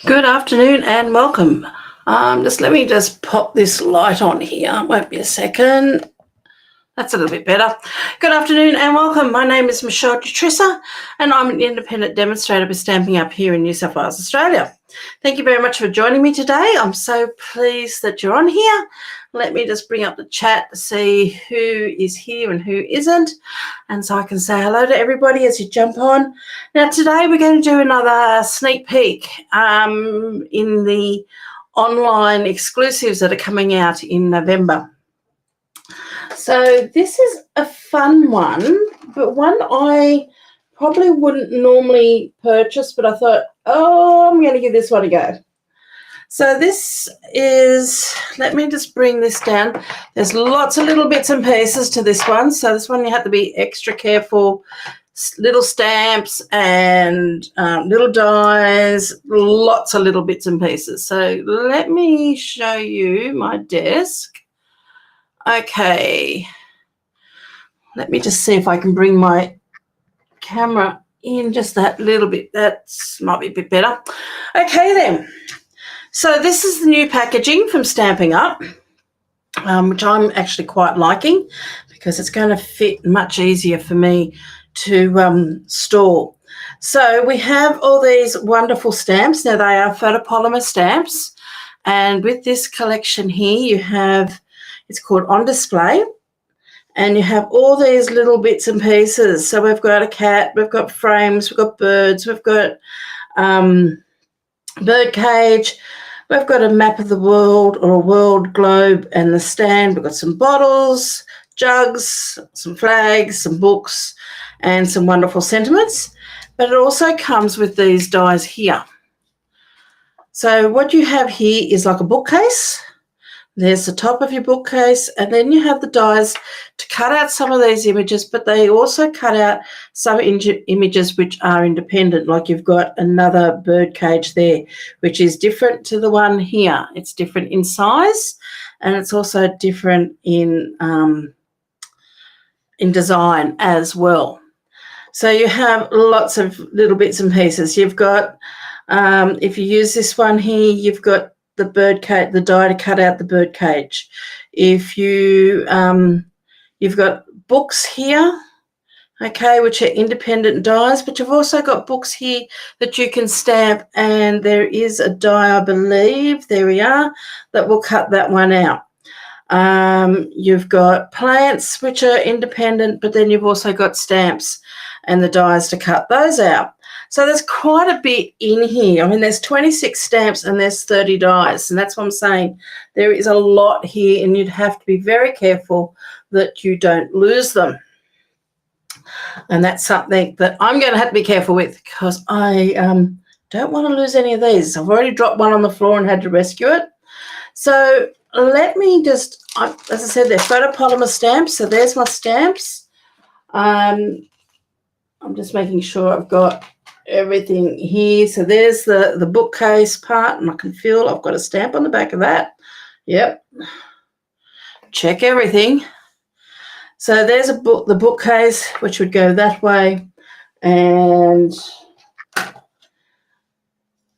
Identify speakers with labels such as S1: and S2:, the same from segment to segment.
S1: Good afternoon and welcome. Let me pop this light on here. Won't be a second. That's a little bit better. Good afternoon and welcome. My name is Michele Jutrisa and I'm an independent demonstrator with Stamping Up here in New South Wales, Australia. Thank you very much for joining me today. I'm so pleased that you're on here. Let me just bring up the chat to see who is here and who isn't, and so I can say hello to everybody as you jump on. Now today we're going to do another sneak peek in the online exclusives that are coming out in November. So this is a fun one, but one I probably wouldn't normally purchase, but I thought, I'm going to give this one a go. So this is, let me just bring this down. There's lots of little bits and pieces to this one. So this one you have to be extra careful. Little stamps and little dies, lots of little bits and pieces. So let me show you my desk. Okay, let me just see if I can bring my camera in just that little bit. That might be a bit better. Okay then, so this is the new packaging from Stamping Up, which I'm actually quite liking because it's going to fit much easier for me to store. So we have all these wonderful stamps. Now they are photopolymer stamps, and with this collection here you have, it's called On Display, and you have all these little bits and pieces. So we've got a cat, we've got frames, we've got birds, we've got bird cage, we've got a map of the world or a world globe and the stand. We've got some bottles, jugs, some flags, some books, and some wonderful sentiments. But it also comes with these dies here. So what you have here is like a bookcase. There's the top of your bookcase, and then you have the dies to cut out some of these images, but they also cut out some images which are independent, like you've got another bird cage there, which is different to the one here. It's different in size, and it's also different in design as well. So you have lots of little bits and pieces. You've got, if you use this one here, you've got the bird cage, the die to cut out the bird cage. If you, you've got books here, okay, which are independent dies, but you've also got books here that you can stamp, and there is a die, I believe, there we are, that will cut that one out. You've got plants which are independent, but then you've also got stamps and the dies to cut those out. So there's quite a bit in here. I mean, there's 26 stamps and there's 30 dies, and that's what I'm saying. There is a lot here, and you'd have to be very careful that you don't lose them. And that's something that I'm going to have to be careful with, because I don't want to lose any of these. I've already dropped one on the floor and had to rescue it. So let me just, as I said, they're photopolymer stamps. So there's my stamps. I'm just making sure I've got everything here. So there's the bookcase part, and I can feel I've got a stamp on the back of that. Yep. Check everything. So there's the bookcase, which would go that way, and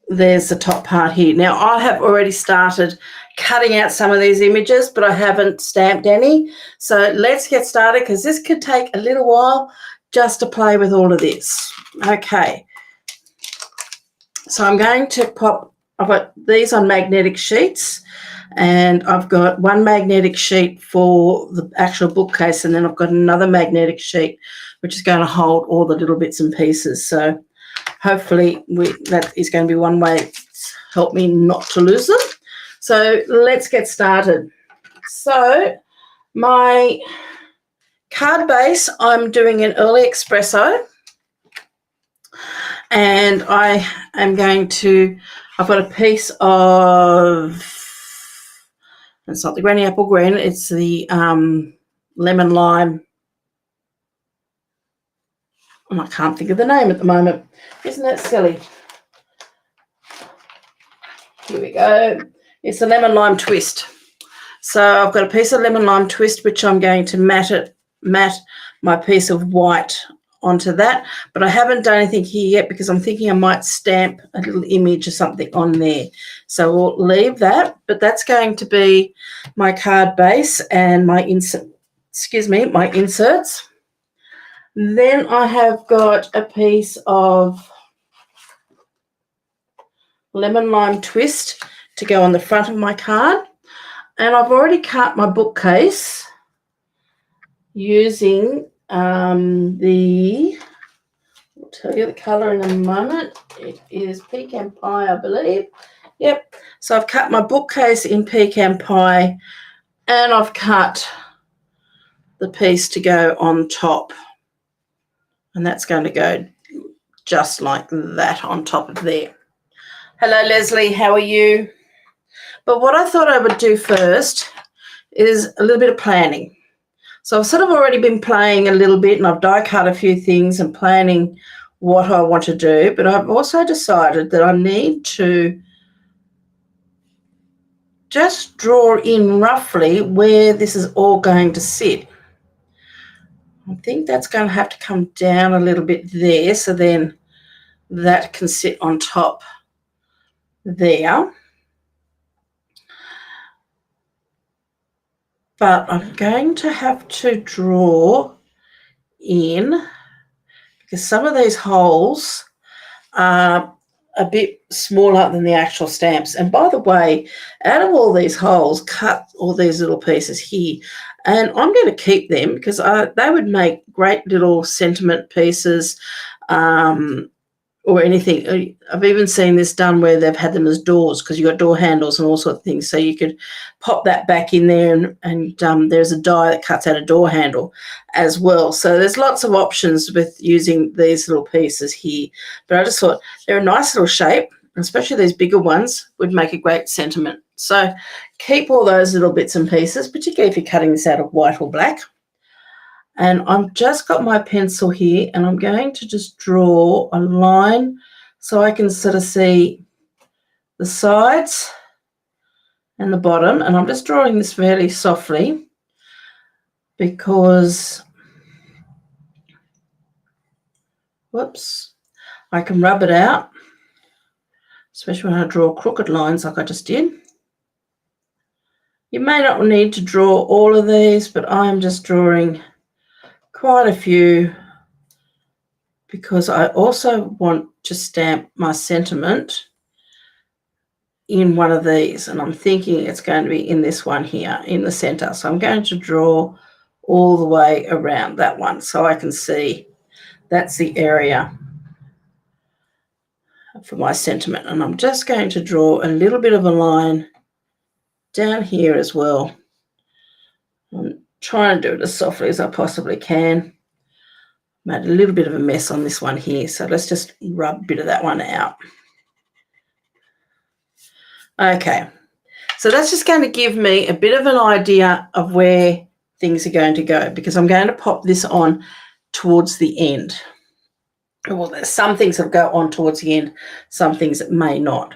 S1: there's the top part here. Now I have already started cutting out some of these images, but I haven't stamped any. So let's get started, because this could take a little while just to play with all of this. Okay. So I'm going to pop, I've got these on magnetic sheets, and I've got one magnetic sheet for the actual bookcase, and then I've got another magnetic sheet which is going to hold all the little bits and pieces. So hopefully that is going to be one way to help me not to lose them. So let's get started. So my card base, I'm doing an early espresso. And I am going to, I've got a piece of, it's not the granny apple green, it's the lemon lime. I can't think of the name at the moment. Isn't that silly? Here we go. It's a lemon lime twist. So I've got a piece of lemon lime twist, which I'm going to matte my piece of white onto that, but I haven't done anything here yet because I'm thinking I might stamp a little image or something on there. So we'll leave that, but that's going to be my card base and my my inserts. Then I have got a piece of lemon lime twist to go on the front of my card, and I've already cut my bookcase using I'll tell you the colour in a moment. It is pecan pie, I believe. Yep. So I've cut my bookcase in pecan pie, and I've cut the piece to go on top. And that's going to go just like that on top of there. Hello, Leslie. How are you? But what I thought I would do first is a little bit of planning. So I've sort of already been playing a little bit, and I've die cut a few things and planning what I want to do, but I've also decided that I need to just draw in roughly where this is all going to sit. I think that's going to have to come down a little bit there, so then that can sit on top there. But I'm going to have to draw in, because some of these holes are a bit smaller than the actual stamps. And by the way, out of all these holes, cut all these little pieces here. And I'm going to keep them because they would make great little sentiment pieces, or anything. I've even seen this done where they've had them as doors, because you've got door handles and all sorts of things. So you could pop that back in there, and there's a die that cuts out a door handle as well. So there's lots of options with using these little pieces here. But I just thought they're a nice little shape, especially these bigger ones would make a great sentiment. So keep all those little bits and pieces, particularly if you're cutting this out of white or black. And I've just got my pencil here, and I'm going to just draw a line so I can sort of see the sides and the bottom. And I'm just drawing this fairly softly because, whoops, I can rub it out, especially when I draw crooked lines like I just did. You may not need to draw all of these, but I'm just drawing quite a few because I also want to stamp my sentiment in one of these, and I'm thinking it's going to be in this one here in the center. So I'm going to draw all the way around that one so I can see that's the area for my sentiment. And I'm just going to draw a little bit of a line down here as well. I'm trying to do it as softly as I possibly can. Made a little bit of a mess on this one here, so let's just rub a bit of that one out. Okay, so that's just going to give me a bit of an idea of where things are going to go, because I'm going to pop this on towards the end. Well, there's some things that go on towards the end, some things that may not.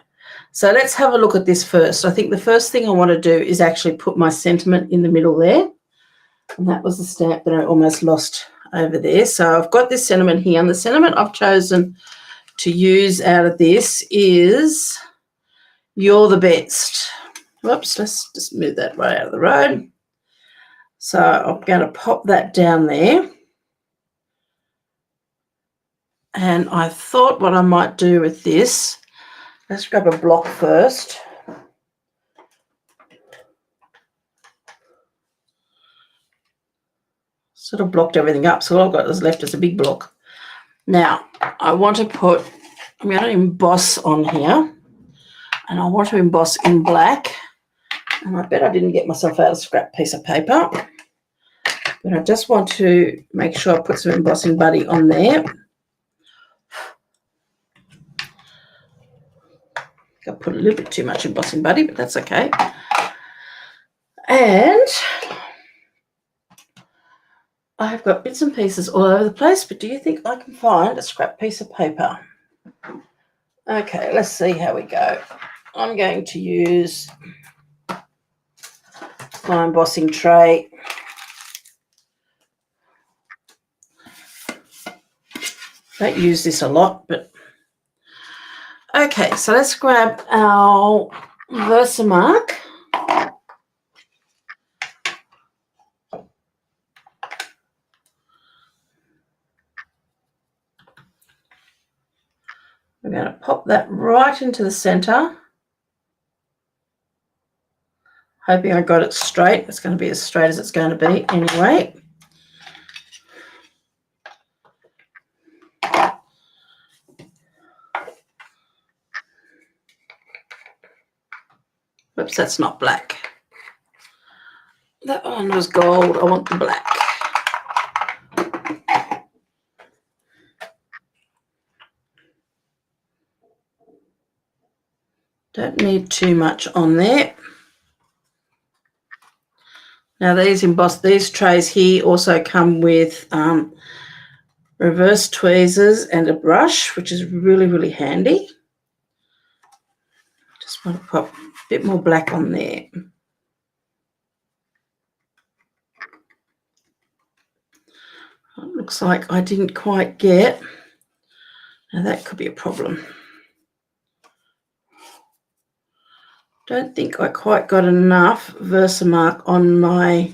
S1: So let's have a look at this first. I think the first thing I want to do is actually put my sentiment in the middle there. And that was the stamp that I almost lost over there. So I've got this sentiment here, and the sentiment I've chosen to use out of this is "You're the best." Whoops, let's just move that right out of the road. So I'm going to pop that down there. And I thought what I might do with this, let's grab a block first. Sort of blocked everything up, so all I've got is left is a big block. Now, I'm going to emboss on here, and I want to emboss in black. And I bet I didn't get myself out a scrap piece of paper, but I just want to make sure I put some embossing buddy on there. I put a little bit too much embossing buddy, but that's okay. And I've got bits and pieces all over the place, but do you think I can find a scrap piece of paper? Okay, let's see how we go. I'm going to use my embossing tray. Don't use this a lot, but okay, so let's grab our Versamark. We're going to pop that right into the center. Hoping I got it straight. It's going to be as straight as it's going to be anyway. Whoops, that's not black. That one was gold. I want the black. Don't need too much on there. Now these trays here also come with reverse tweezers and a brush, which is really, really handy. Just want to pop a bit more black on there. It looks like I didn't quite get. Now that could be a problem. Don't think I quite got enough Versamark on my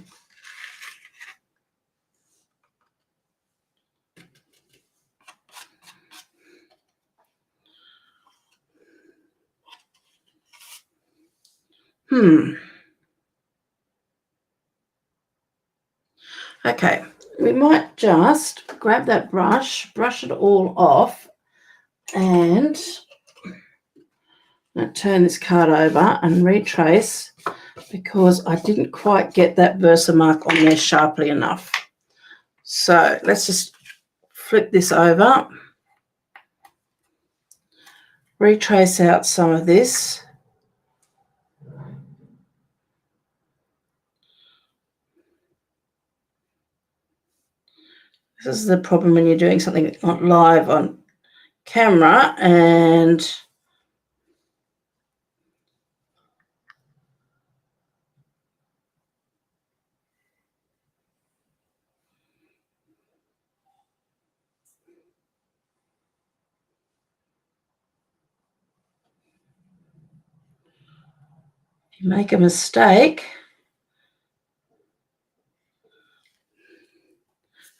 S1: Okay, we might just grab that brush it all off, and I'm going to turn this card over and retrace because I didn't quite get that Versamark on there sharply enough. So let's just flip this over, retrace out some of this. This is the problem when you're doing something not live on camera, and if you make a mistake.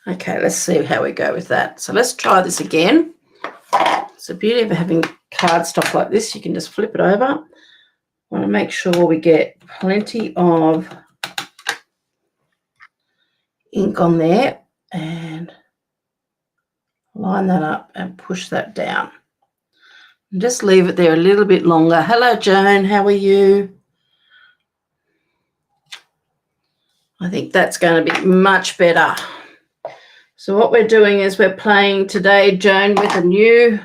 S1: Okay, let's see how we go with that. So let's try this again. It's the beauty of having cardstock like this. You can just flip it over. I want to make sure we get plenty of ink on there and line that up and push that down. And just leave it there a little bit longer. Hello, Joan. How are you? I think that's going to be much better. So what we're doing is we're playing today, Joan, with a new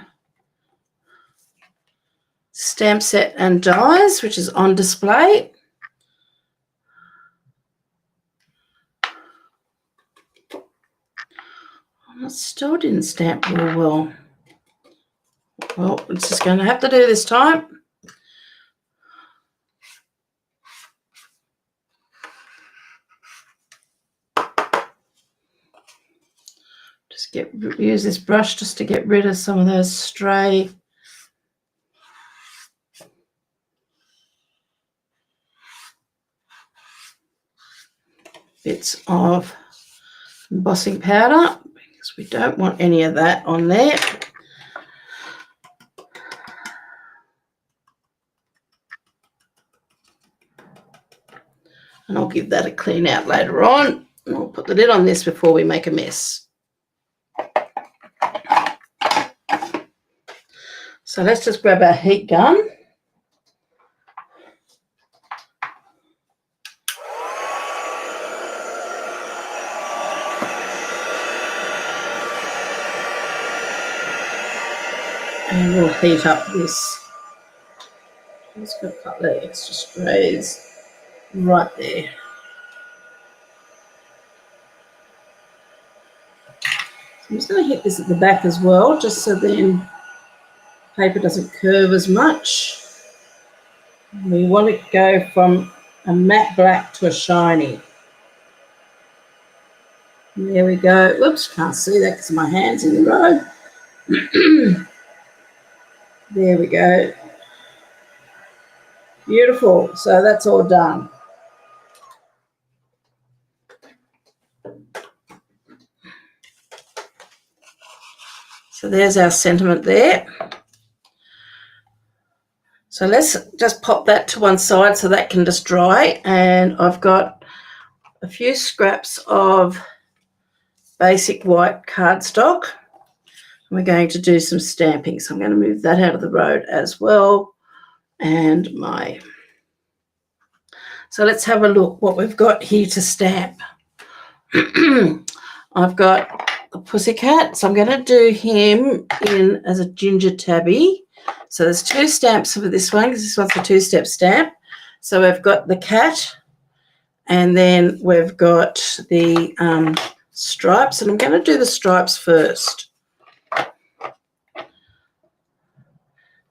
S1: stamp set and dies, which is on display. It still didn't stamp real well. Well, it's just going to have to do this time. Just use this brush just to get rid of some of those stray bits of embossing powder, because we don't want any of that on there. And I'll give that a clean out later on. And I'll put the lid on this before we make a mess. So let's just grab our heat gun. And we'll heat up this. Let's go cut the extra strays right there. So I'm just going to hit this at the back as well, just so then paper doesn't curve as much. We want to go from a matte black to a shiny. And there we go. Oops, can't see that because my hand's in the road. There we go. Beautiful. So that's all done. So there's our sentiment there. So let's just pop that to one side so that can just dry. And I've got a few scraps of basic white cardstock. We're going to do some stamping. So I'm going to move that out of the road as well. And so let's have a look what we've got here to stamp. I've got a pussycat. So I'm going to do him in as a ginger tabby. So there's 2 stamps for this one because this one's a 2-step stamp. So we've got the cat and then we've got the stripes. And I'm going to do the stripes first.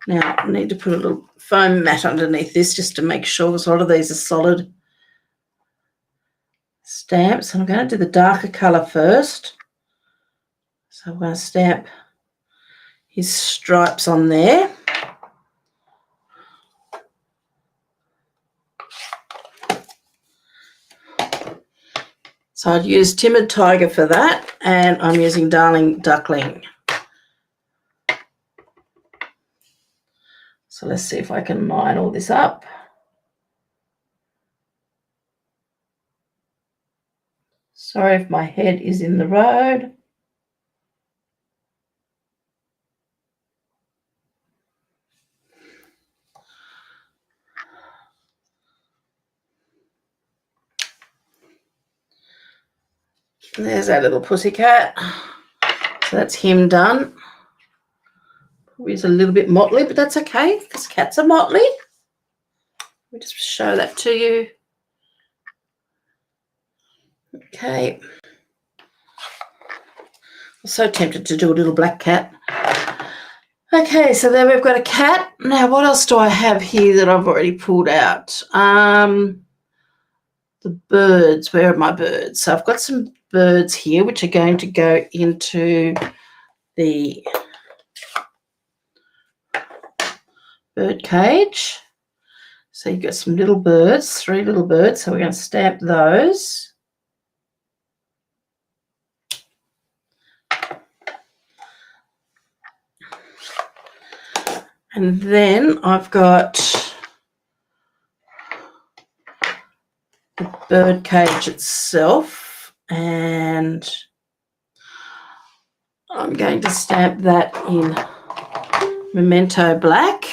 S1: Now I need to put a little foam mat underneath this just to make sure because a lot of these are solid stamps. And I'm going to do the darker colour first. So I'm going to stamp his stripes on there. So I'd use Timid Tiger for that, and I'm using Darling Duckling. So let's see if I can line all this up. Sorry if my head is in the road. There's our little pussycat. So that's him done. He's a little bit motley, but that's okay because cats are motley. Let me just show that to you. Okay. I'm so tempted to do a little black cat. Okay, so there we've got a cat. Now, what else do I have here that I've already pulled out? The birds. Where are my birds? So I've got some birds here which are going to go into the bird cage. So you've got some little birds, 3 little birds. So we're going to stamp those. And then I've got the bird cage itself, and I'm going to stamp that in Memento Black.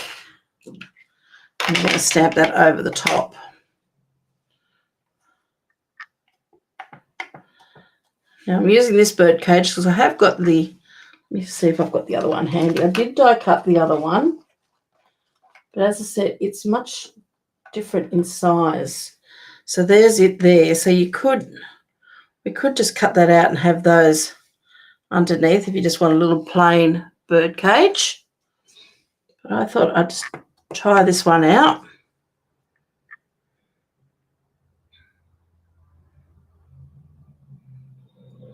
S1: I'm going to stamp that over the top. Now I'm using this bird cage because I have got the, let me see if I've got the other one handy. I did die cut the other one, but as I said, it's much different in size. So there's it there. So we could just cut that out and have those underneath if you just want a little plain bird cage. But I thought I'd just try this one out.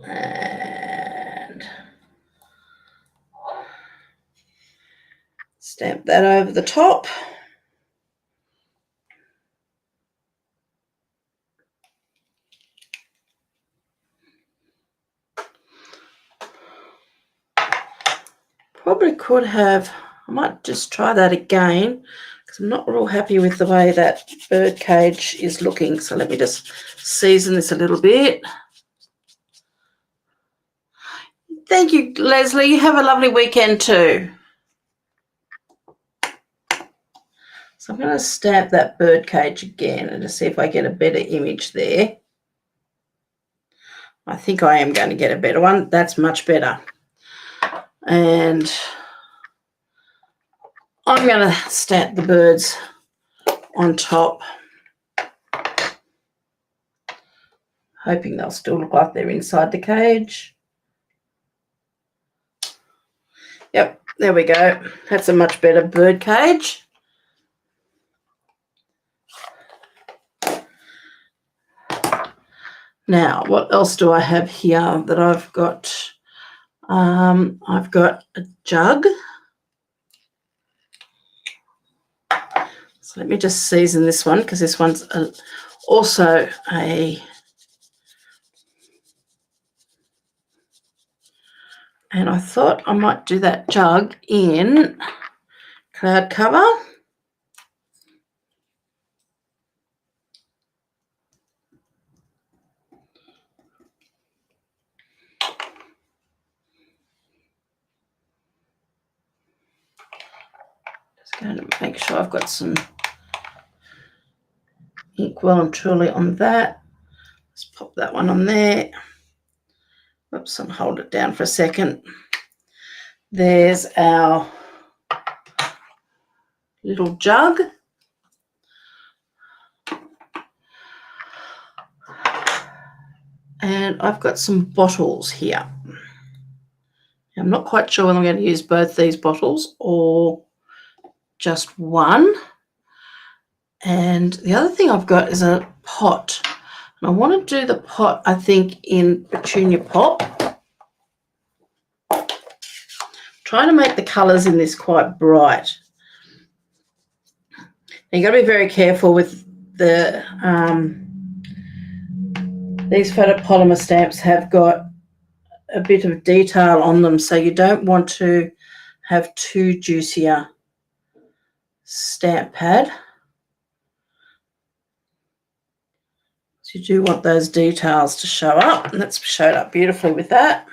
S1: And stamp that over the top. Probably could have, I might just try that again because I'm not real happy with the way that bird cage is looking. So let me just season this a little bit. Thank you, Leslie. You have a lovely weekend too. So I'm going to stamp that bird cage again and just see if I get a better image there. I think I am going to get a better one. That's much better. And I'm going to stamp the birds on top, hoping they'll still look like they're inside the cage. Yep, there we go. That's a much better bird cage. Now, what else do I have here that I've got? I've got a jug. So let me just season this one because this one's also a... And I thought I might do that jug in cloud cover. Just going to make sure I've got some ink well and truly on that. Let's pop that one on there. Oops, I'll hold it down for a second. There's our little jug. And I've got some bottles here. I'm not quite sure whether I'm going to use both these bottles or just one. And the other thing I've got is a pot. And I want to do the pot, I think, in Petunia Pop. Trying to make the colours in this quite bright. Now, you've got to be very careful with the... these photopolymer stamps have got a bit of detail on them, so you don't want to have too juicy a stamp pad. So you do want those details to show up, and that's showed up beautifully with that.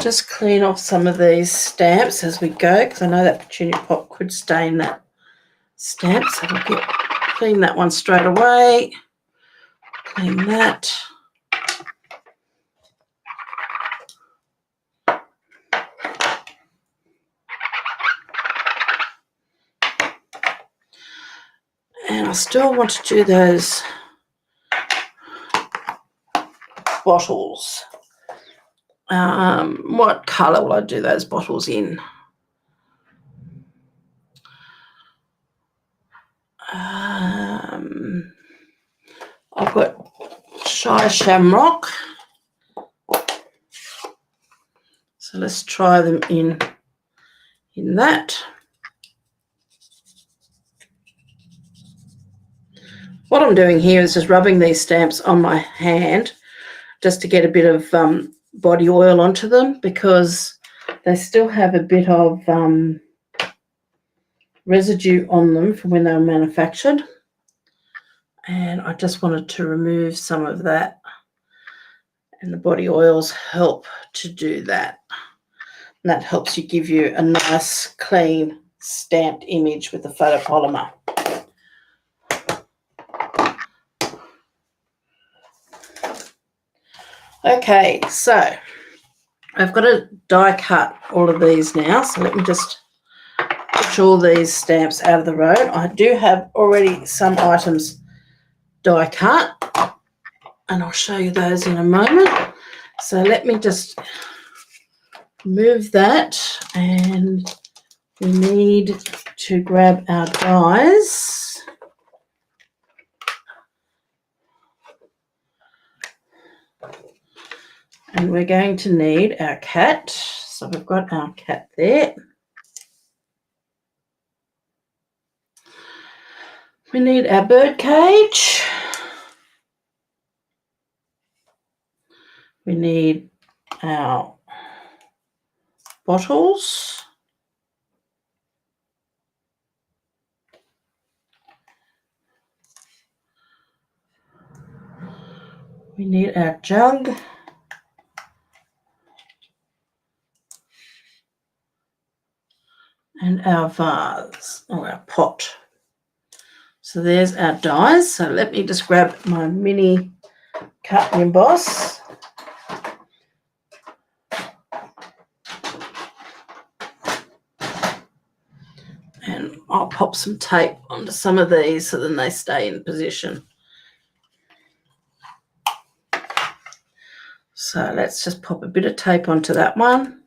S1: Just clean off some of these stamps as we go, because I know that Petunia Pop could stain that stamp, so we'll clean that one straight away. Clean that. And I still want to do those bottles. What colour will I do those bottles in? I've got Shy Shamrock. So let's try them in that. What I'm doing here is just rubbing these stamps on my hand just to get a bit of body oil onto them, because they still have a bit of residue on them from when they were manufactured. And I just wanted to remove some of that. And the body oils help to do that. And that helps you give you a nice, clean, stamped image with the photopolymer. Okay, so I've got to die cut all of these now. So let me just push all these stamps out of the road. I do have already some items die cut, and I'll show you those in a moment. So let me just move that, and we need to grab our dies. And we're going to need our cat. So we've got our cat there. We need our bird cage. We need our bottles. We need our jug. And our vase, or our pot. So there's our dies. So let me just grab my mini cut and emboss. And I'll pop some tape onto some of these so then they stay in position. So let's just pop a bit of tape onto that one.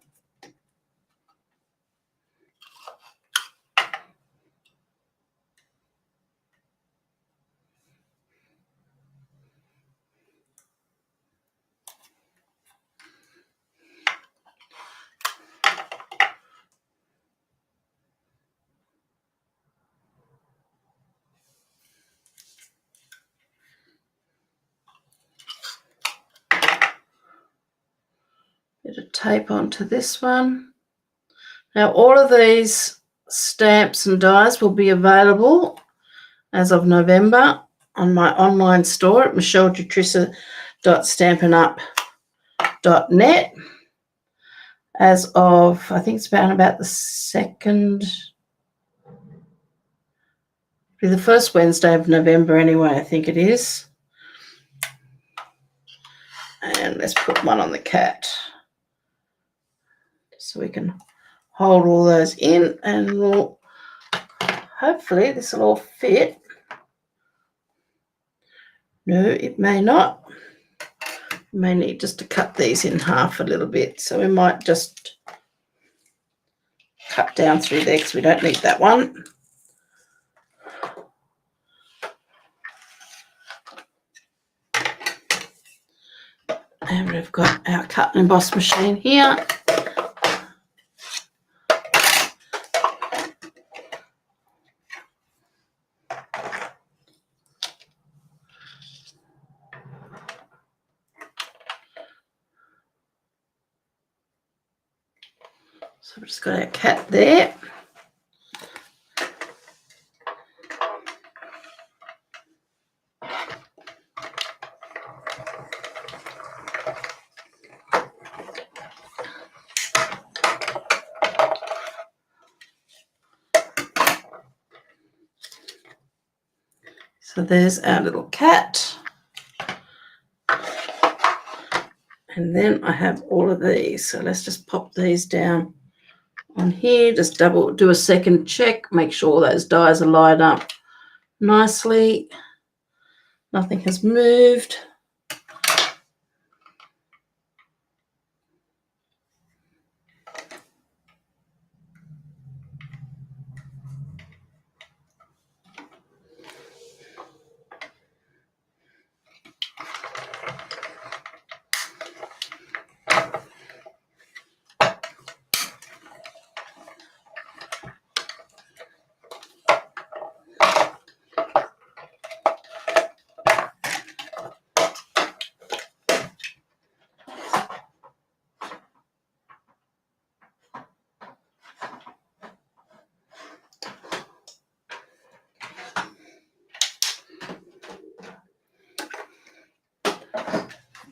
S1: tape onto this one. Now all of these stamps and dies will be available as of November on my online store at michele.jutrisa.stampinup.net as of, I think it's about the first Wednesday of November anyway, I think it is. And let's put one on the cat so we can hold all those in, and we'll, hopefully this will all fit. No, it may not. We may need just to cut these in half a little bit, so we might just cut down through there because we don't need that one. And we've got our cut and emboss machine here. So we've just got our cat there. So there's our little cat. And then I have all of these. So let's just pop these down on here. Just do a second check. Make sure all those dies are lined up nicely. Nothing has moved.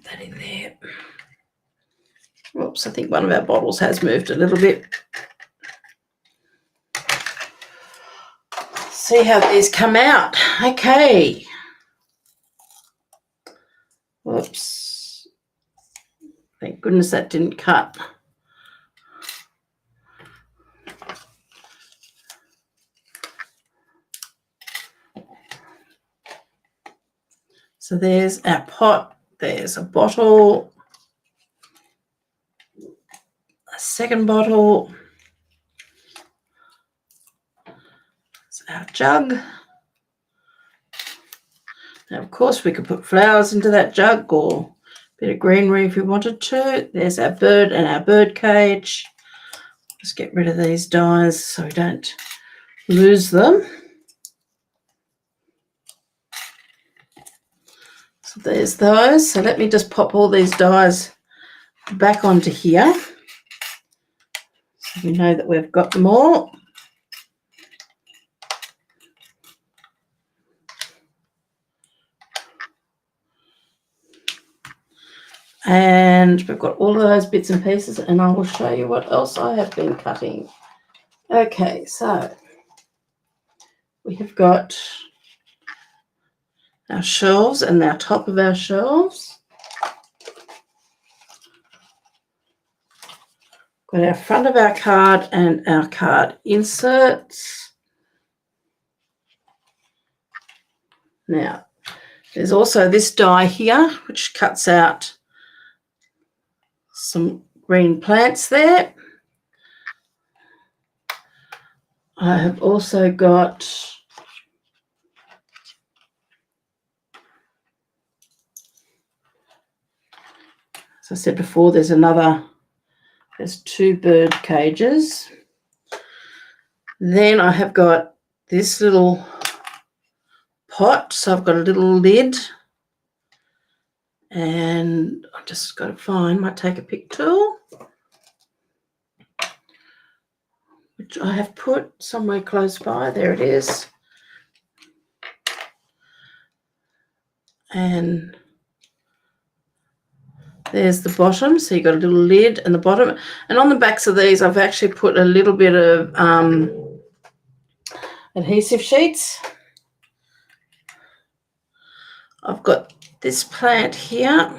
S1: That in there. Oops, I think one of our bottles has moved a little bit. See how these come out. Okay. Whoops. Thank goodness that didn't cut. So there's our pot. There's a bottle. A second bottle. That's our jug. Now, of course, we could put flowers into that jug or a bit of greenery if we wanted to. There's our bird and our bird cage. Just get rid of these dies so we don't lose them. So there's those. So let me just pop all these dies back onto here so we know that we've got them all. And we've got all of those bits and pieces, and I will show you what else I have been cutting. Okay, so we have got our shelves and our top of our shelves. Got our front of our card and our card inserts. Now, there's also this die here, which cuts out some green plants there. I have also got as I said before, there's two bird cages. Then I have got this little pot. So I've got a little lid, and I've just got to find my take a pick tool. which I have put somewhere close by. There it is. And there's the bottom. So you've got a little lid and the bottom. And on the backs of these, I've actually put a little bit of adhesive sheets. I've got this plant here.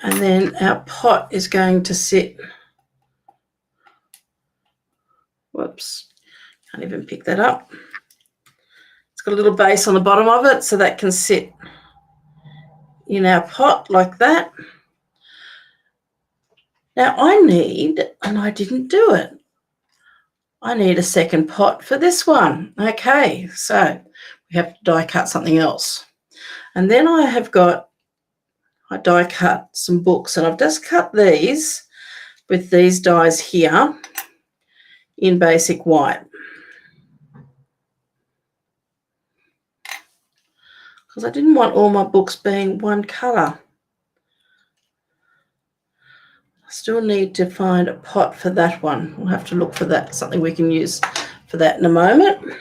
S1: And then our pot is going to sit, whoops, can't even pick that up. It's got a little base on the bottom of it, so that can sit in our pot like that. Now I need, and I didn't do it, I need a second pot for this one. Okay, so we have to die cut something else. And then I die cut some books, and I've just cut these with these dies here in basic white. Because I didn't want all my books being one colour. I still need to find a pot for that one. We'll have to look for that, something we can use for that in a moment.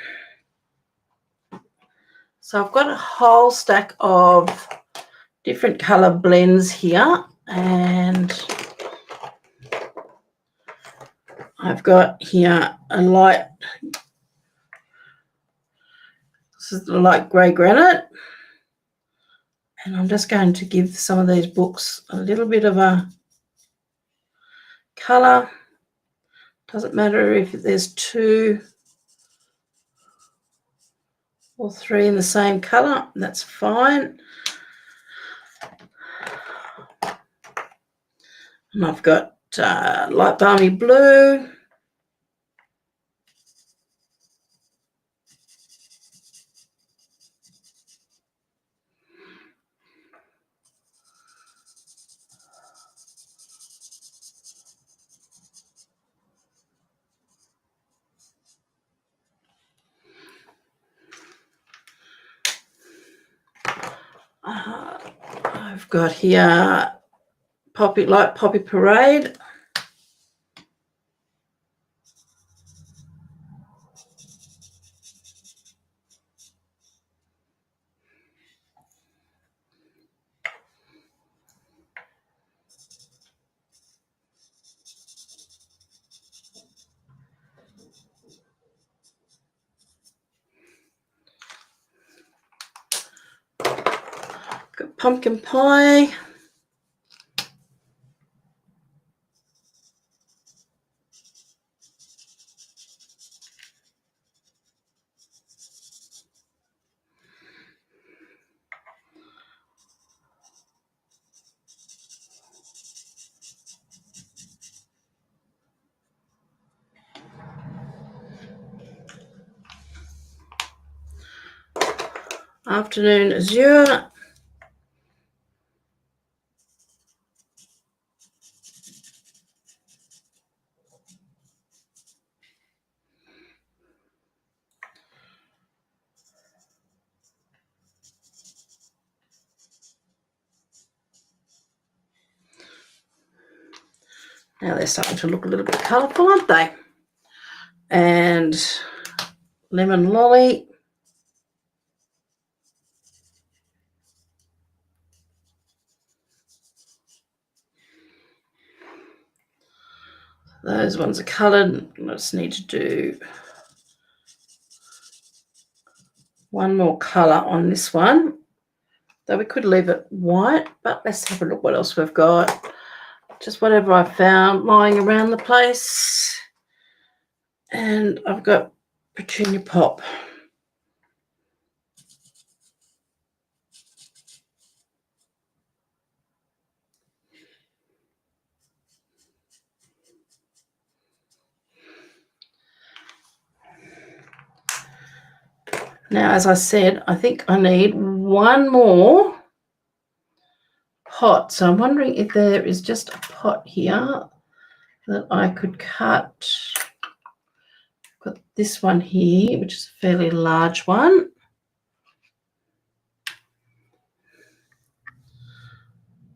S1: So I've got a whole stack of different colour blends here, and I've got here a light, this is the light grey granite, and I'm just going to give some of these books a little bit of a colour. Doesn't matter if there's 2 or 3 in the same colour, that's fine. And I've got light balmy blue. I've got here light poppy parade. Got pumpkin pie. Afternoon azure. Now they're starting to look a little bit colourful, aren't they? And lemon lolly. Those ones are coloured. I just need to do one more colour on this one. Though we could leave it white, but let's have a look what else we've got. Just whatever I found lying around the place. And I've got Petunia Pop. Now, as I said, I think I need one more pot. So I'm wondering if there is just a pot here that I could cut. I've got this one here, which is a fairly large one.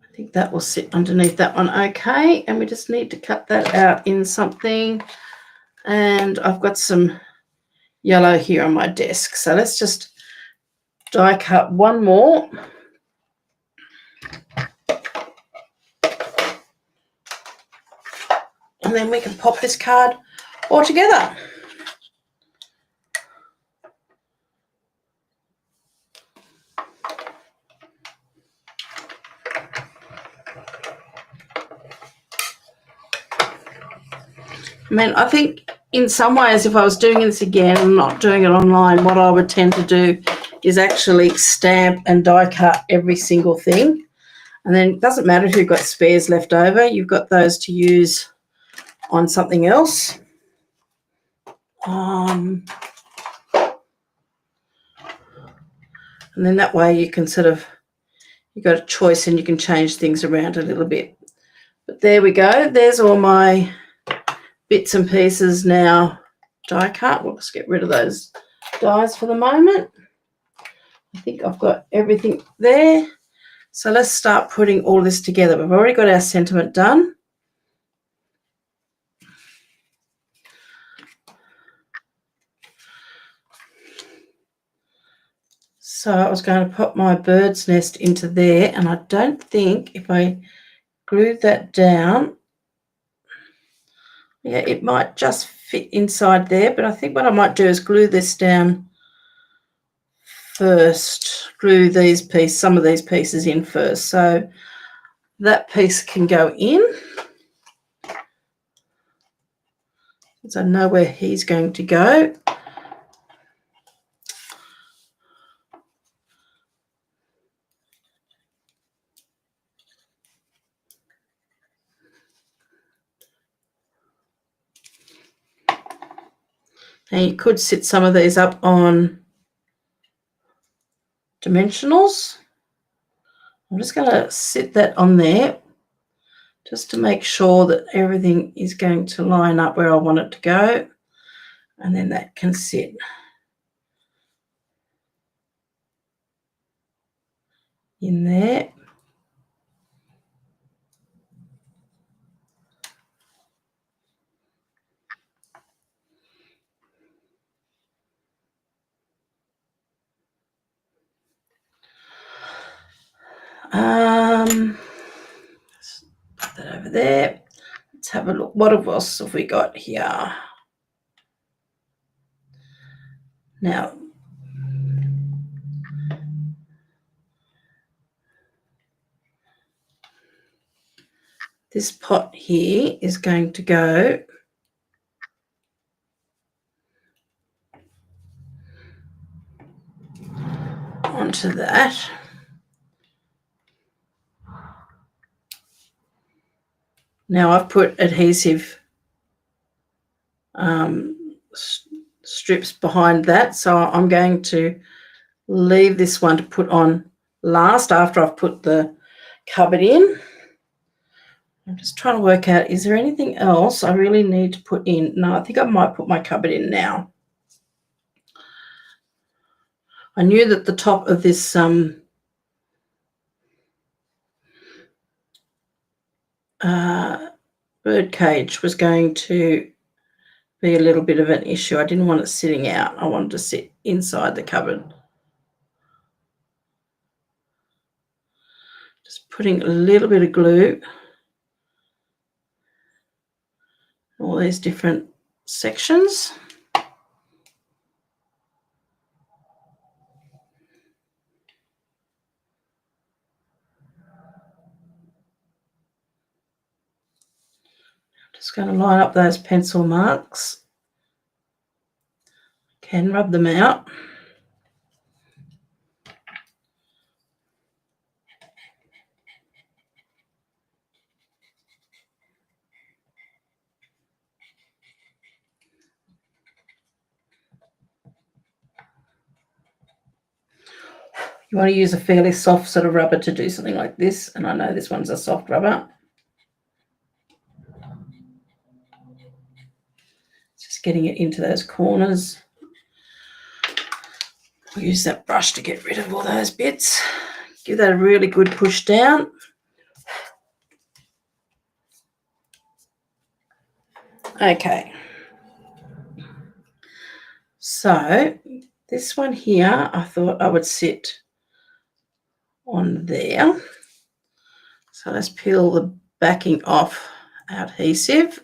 S1: I think that will sit underneath that one okay, and we just need to cut that out in something. And I've got some yellow here on my desk, so let's just die cut one more. And then we can pop this card all together. I mean, I think in some ways, if I was doing this again and not doing it online, what I would tend to do is actually stamp and die cut every single thing. And then it doesn't matter if you've got spares left over, you've got those to use on something else. And then that way you can sort of, you've got a choice and you can change things around a little bit. But there we go. There's all my bits and pieces now die cut. We'll just get rid of those dies for the moment. I think I've got everything there. So let's start putting all this together. We've already got our sentiment done. So I was going to put my bird's nest into there, and I don't think if I glue that down, yeah, it might just fit inside there, but I think what I might do is glue this down first, glue these pieces, some of these pieces in first. So that piece can go in. So I know where he's going to go. And you could sit some of these up on dimensionals. I'm just going to sit that on there just to make sure that everything is going to line up where I want it to go. And then that can sit in there. Let's put that over there. Let's have a look. What else have we got here? Now, this pot here is going to go onto that. Now I've put adhesive strips behind that, so I'm going to leave this one to put on last after I've put the cupboard in. I'm just trying to work out, is there anything else I really need to put in? No, I think I might put my cupboard in now. I knew that the top of this bird cage was going to be a little bit of an issue. I didn't want it sitting out. I wanted to sit inside the cupboard. Just putting a little bit of glue, all these different sections. Just going to line up those pencil marks. Can rub them out. You want to use a fairly soft sort of rubber to do something like this, and I know this one's a soft rubber. Just getting it into those corners. I'll use that brush to get rid of all those bits. Give that a really good push down. Okay. So this one here, I thought I would sit on there. So let's peel the backing off our adhesive.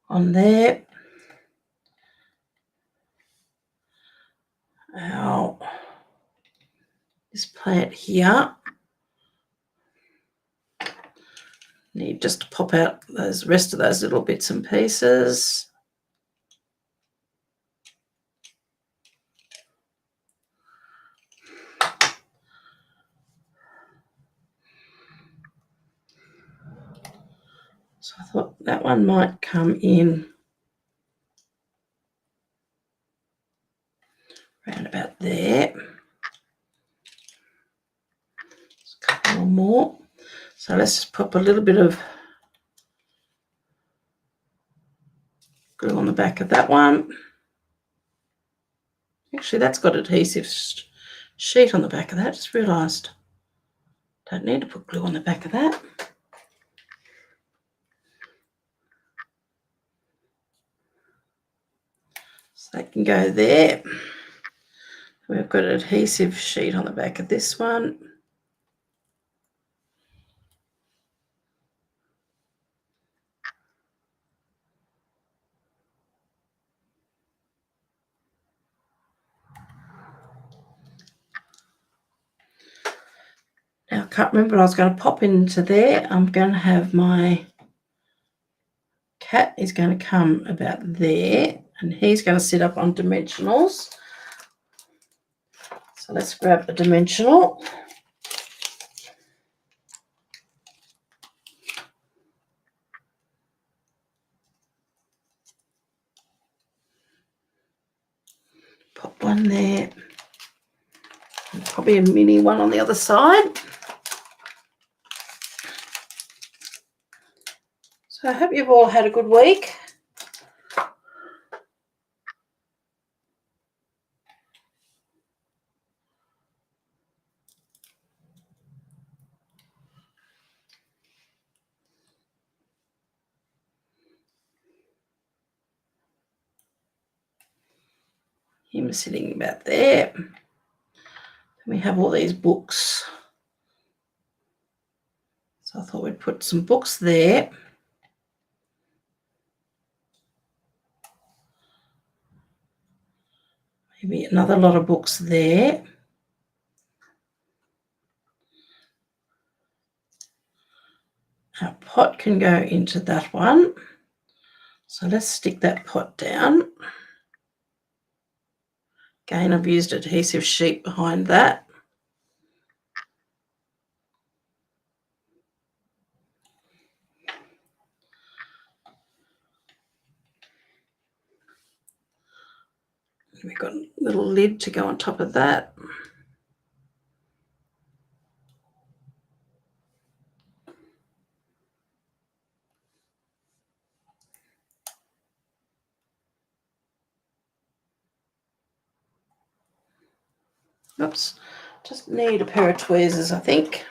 S1: On there. This plant here. Need just to pop out those rest of those little bits and pieces. So I thought that one might come in around about there. Just a couple more. So let's just pop a little bit of glue on the back of that one. Actually, that's got adhesive sheet on the back of that. Just realised. Don't need to put glue on the back of that. So that can go there. We've got an adhesive sheet on the back of this one. Now I can't remember, I was going to pop into there. I'm going to have my cat is going to come about there, and he's going to sit up on dimensionals. So let's grab a dimensional. Pop one there. And probably a mini one on the other side. So I hope you've all had a good week. Him sitting about there. We have all these books. So I thought we'd put some books there. Maybe another lot of books there. Our pot can go into that one. So let's stick that pot down. Again, I've used adhesive sheet behind that. We've got a little lid to go on top of that. Oops, just need a pair of tweezers, I think.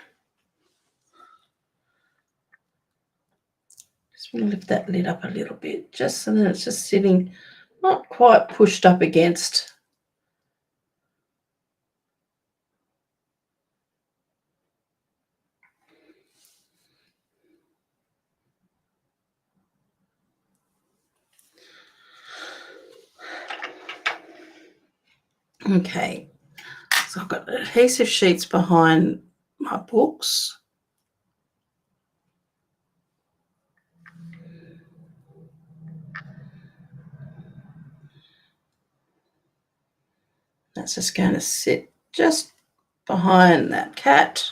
S1: Just want to lift that lid up a little bit, just so that it's just sitting, not quite pushed up against. Okay, so I've got adhesive sheets behind my books. That's just going to sit just behind that cat.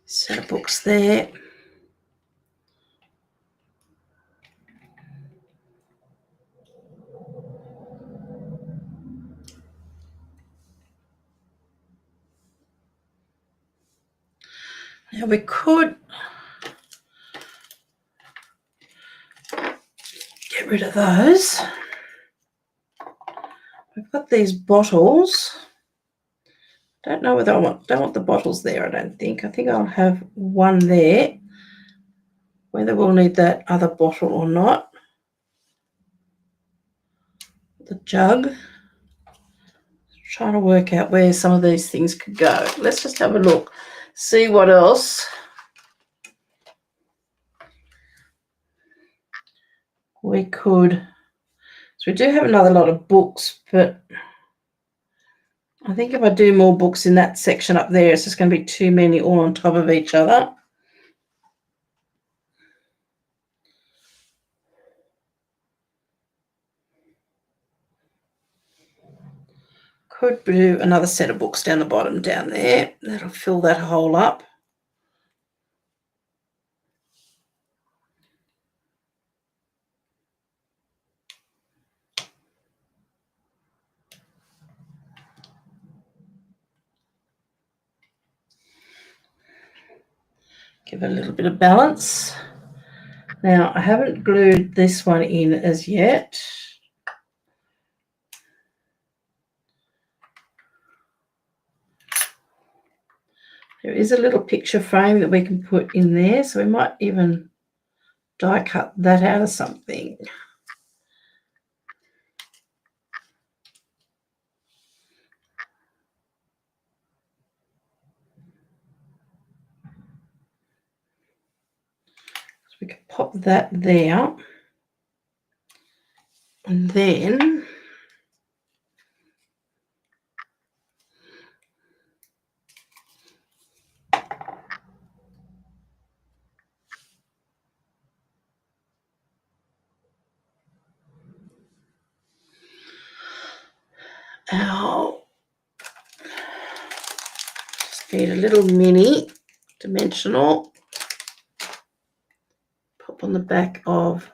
S1: Set of books there. Now we could get rid of those. We've got these bottles. Don't know whether don't want the bottles there, I don't think. I think I'll have one there. Whether we'll need that other bottle or not. The jug. Trying to work out where some of these things could go. Let's just have a look. See what else we could. So we do have another lot of books, but I think if I do more books in that section up there, it's just going to be too many all on top of each other. Could do another set of books down the bottom down there. That'll fill that hole up. Give it a little bit of balance. Now, I haven't glued this one in as yet. There is a little picture frame that we can put in there, so we might even die cut that out of something. So we could pop that there. And then just need a little mini dimensional. Pop on the back of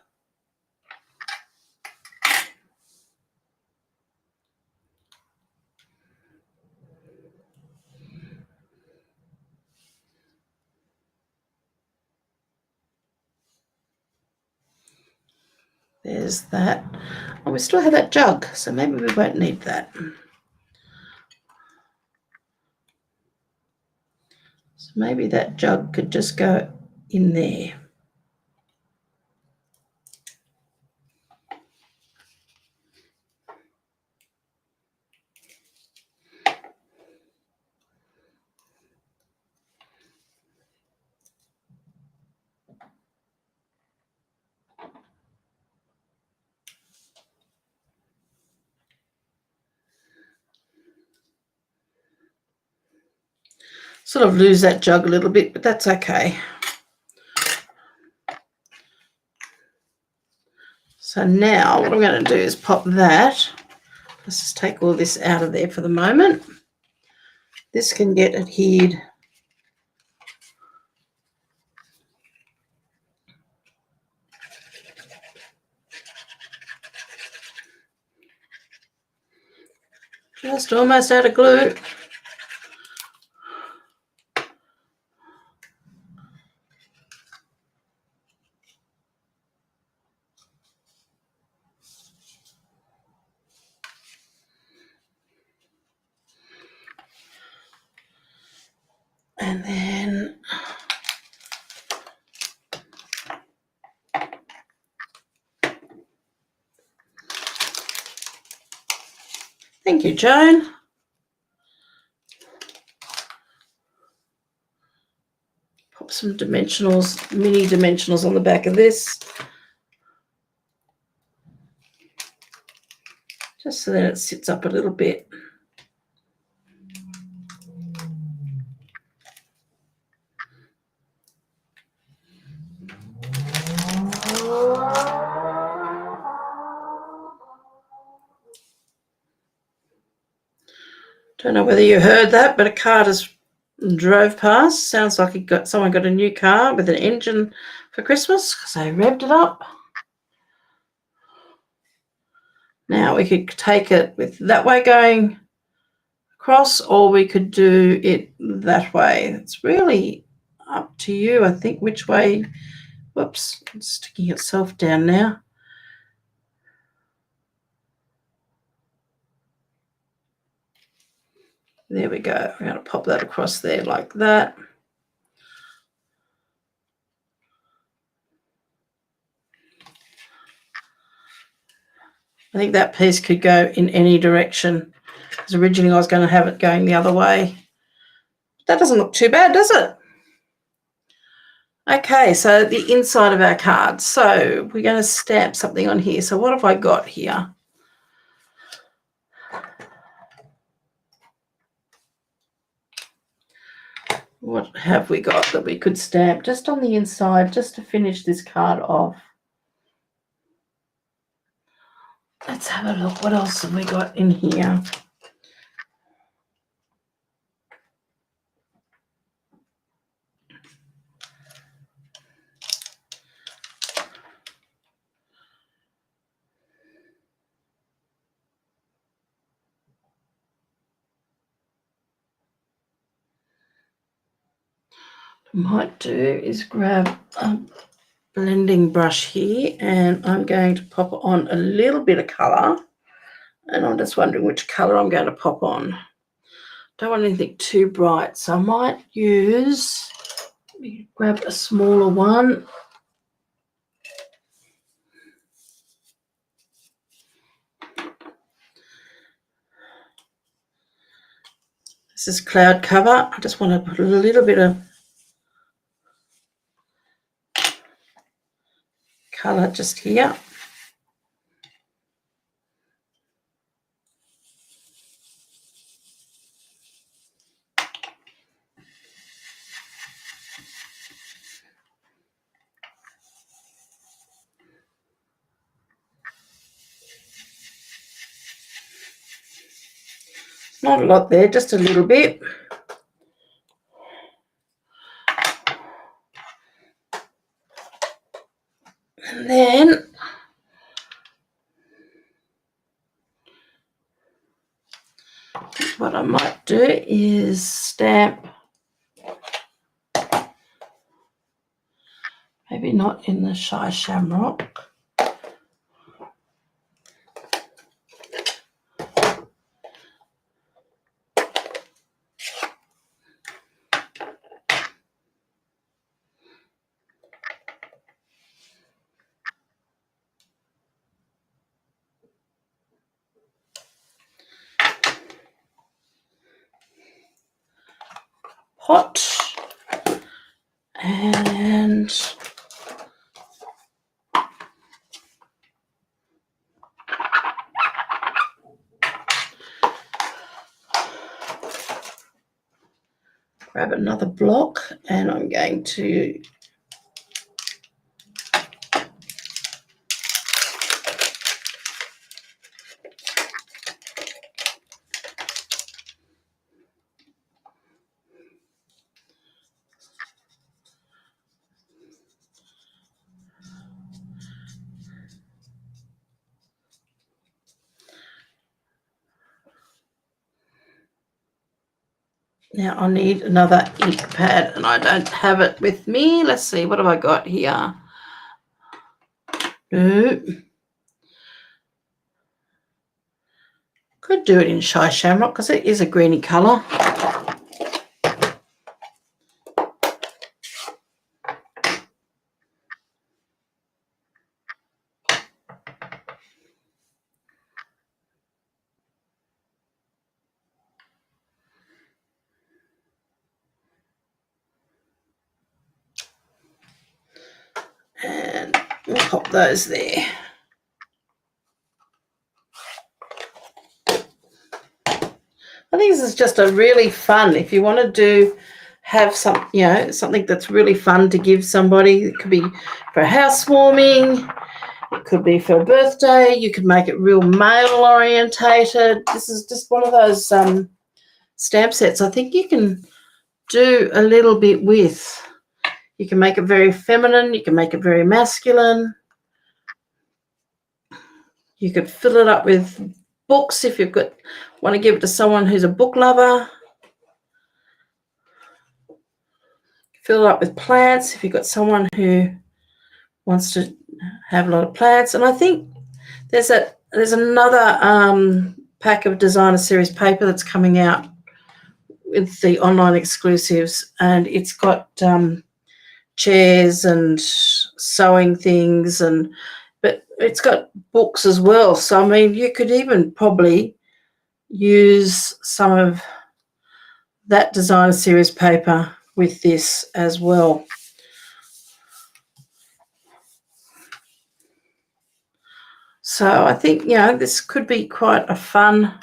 S1: there's that. Oh, we still have that jug, so maybe we won't need that. So maybe that jug could just go in there. Sort of lose that jug a little bit, but that's okay. So now what I'm going to do is pop that. Let's just take all this out of there for the moment. This can get adhered. Just almost out of glue. And then thank you, Joan. Pop some dimensionals, mini dimensionals on the back of this. Just so that it sits up a little bit. Don't know whether you heard that, but a car just drove past. Sounds like someone got a new car with an engine for Christmas because they revved it up. Now we could take it with that way going across, or we could do it that way. It's really up to you, I think, which way. Whoops, it's sticking itself down now. There we go. I'm going to pop that across there like that. I think that piece could go in any direction, because originally I was going to have it going the other way. That doesn't look too bad, does it? Okay, so the inside of our card. So we're going to stamp something on here. So what have I got here? What have we got that we could stamp just on the inside, just to finish this card off? Let's have a look. What else have we got in here? What I might do is grab a blending brush here, and I'm going to pop on a little bit of colour, and I'm just wondering which colour I'm going to pop on. Don't want anything too bright, so I might use, let me grab a smaller one. This is Cloud Cover. I just want to put a little bit of colour just here. Not a lot there, just a little bit. And then what I might do is stamp, maybe not in the Shy Shamrock. Pot, and grab another block, and I'm going to now I need another ink pad, and I don't have it with me. Let's see, what have I got here? No. Could do it in Shy Shamrock because it is a greeny colour. And we'll pop those there. I think this is just a really fun, if you want to have some, something that's really fun to give somebody. It could be for housewarming, it could be for a birthday, you could make it real male orientated. This is just one of those stamp sets I think you can do a little bit with. You can make it very feminine, you can make it very masculine. You could fill it up with books if you've got, want to give it to someone who's a book lover. fill it up with plants if you've got someone who wants to have a lot of plants. And I think there's another pack of designer series paper that's coming out with the online exclusives, and it's got chairs and sewing things, but it's got books as well. So I mean, you could even probably use some of that designer series paper with this as well. So I think, this could be quite a fun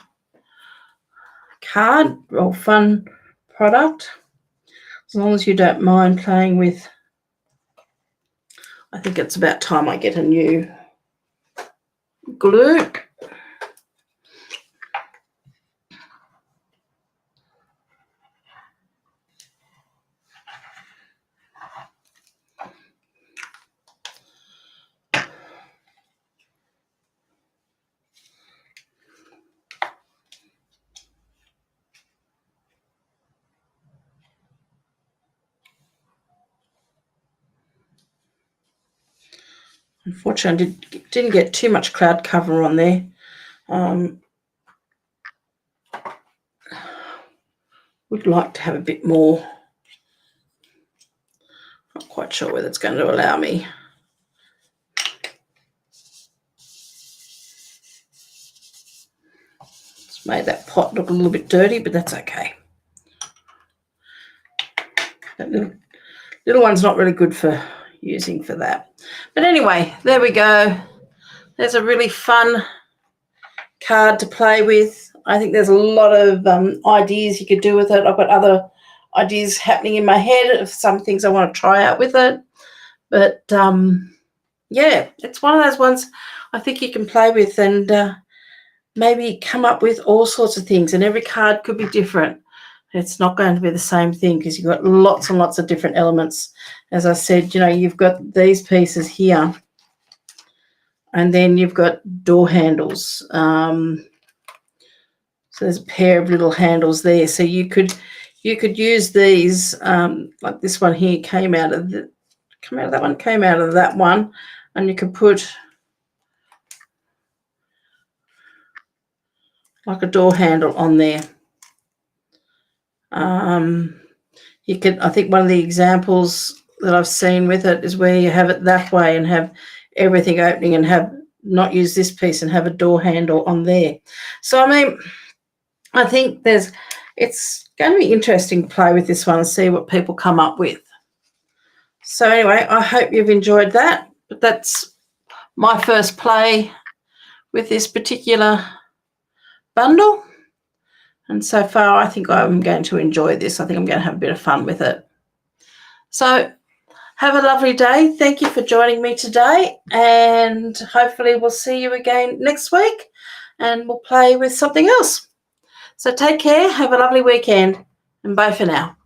S1: card or fun product, as long as you don't mind playing with. I think it's about time I get a new glue. Unfortunately, I didn't get too much cloud cover on there. Would like to have a bit more. Not quite sure whether it's going to allow me. It's made that pot look a little bit dirty, but that's okay. That little one's not really good for using for that. But anyway, there we go. There's a really fun card to play with. I think there's a lot of ideas you could do with it. I've got other ideas happening in my head of some things I want to try out with it. But, yeah, it's one of those ones I think you can play with and maybe come up with all sorts of things. And every card could be different. It's not going to be the same thing because you've got lots and lots of different elements. As I said, you've got these pieces here. And then you've got door handles. So there's a pair of little handles there. So you could use these, like this one here came out of that one, and you could put like a door handle on there. You could, I think one of the examples that I've seen with it is where you have it that way and have everything opening and have not use this piece and have a door handle on there. So I mean, I think it's going to be interesting to play with this one and see what people come up with. So anyway, I hope you've enjoyed that. But that's my first play with this particular bundle. And so far, I think I'm going to enjoy this. I think I'm going to have a bit of fun with it. So have a lovely day. Thank you for joining me today. And hopefully we'll see you again next week and we'll play with something else. So take care. Have a lovely weekend. And bye for now.